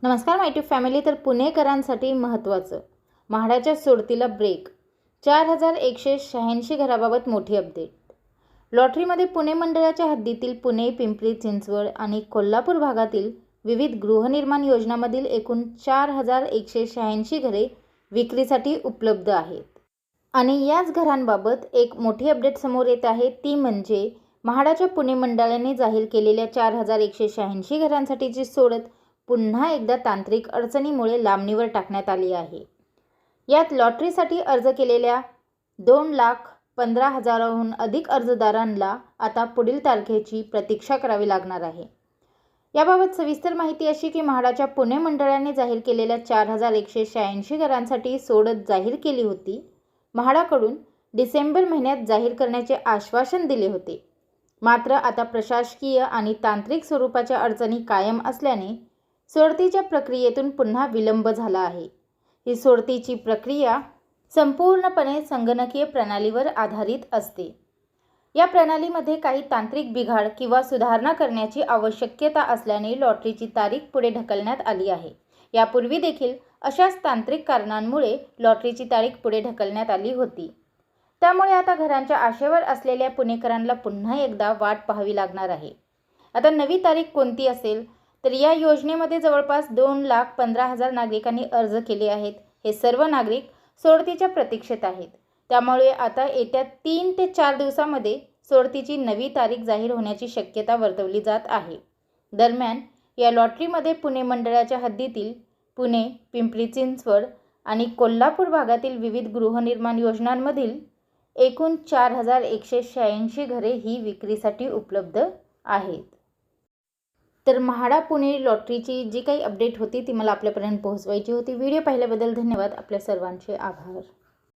नमस्कार माय tube family. तर पुणेकरांसाठी महत्त्वाचं म्हाडाच्या सोडतीला ब्रेक. 4186 घराबाबत मोठी अपडेट. लॉटरीमध्ये पुणे मंडळाच्या हद्दीतील पुणे, पिंपरी चिंचवड आणि कोल्हापूर भागातील विविध गृहनिर्माण योजनांमधील एकूण 4186 घरे विक्रीसाठी उपलब्ध आहेत. आणि याच घरांबाबत एक मोठी अपडेट समोर येत आहे. ती म्हणजे म्हाडाच्या पुणे मंडळाने जाहीर केलेल्या 4186 घरांसाठीची सोडत पुन्हा एकदा तांत्रिक अडचणीमुळे लांबणीवर टाकण्यात आली आहे. यात लॉटरीसाठी अर्ज केलेल्या 2,15,000हून अधिक अर्जदारांना आता पुढील तारखेची प्रतीक्षा करावी लागणार आहे. याबाबत सविस्तर माहिती अशी की म्हाडाच्या पुणे मंडळाने जाहीर केलेल्या 4186 घरांसाठी सोडत जाहीर केली होती. म्हाडाकडून डिसेंबर महिन्यात जाहीर करण्याचे आश्वासन दिले होते. मात्र आता प्रशासकीय आणि तांत्रिक स्वरूपाच्या अडचणी कायम असल्याने सोडतीच्या प्रक्रियेतून पुन्हा विलंब झाला आहे. ही सोडतीची प्रक्रिया संपूर्णपणे संगणकीय प्रणालीवर आधारित असते. या प्रणालीमध्ये काही तांत्रिक बिघाड किंवा सुधारणा करण्याची आवश्यकता असल्याने लॉटरीची तारीख पुढे ढकलण्यात आली आहे. यापूर्वी देखील अशाच तांत्रिक कारणांमुळे लॉटरीची तारीख पुढे ढकलण्यात आली होती. त्यामुळे आता घरांच्या आशेवर असलेल्या पुणेकरांना पुन्हा एकदा वाट पाहावी लागणार आहे. आता नवी तारीख कोणती असेल? तर या योजनेमध्ये जवळपास 2,15,000 नागरिकांनी अर्ज केले आहेत. हे सर्व नागरिक सोडतीच्या प्रतीक्षेत आहेत. त्यामुळे आता येत्या 3 ते 4 दिवसांमध्ये सोडतीची नवी तारीख जाहीर होण्याची शक्यता वर्तवली जात आहे. दरम्यान या लॉटरीमध्ये पुणे मंडळाच्या हद्दीतील पुणे, पिंपरी चिंचवड आणि कोल्हापूर भागातील विविध गृहनिर्माण योजनांमधील एकूण 4186 घरे ही विक्रीसाठी उपलब्ध आहेत. तर म्हाडा पुणे लॉटरीची जी काही अपडेट होती ती मला आपल्यापर्यंत पोहोचवायची होती. व्हिडिओ पाहिल्याबद्दल धन्यवाद. आपल्या सर्वांचे आभार.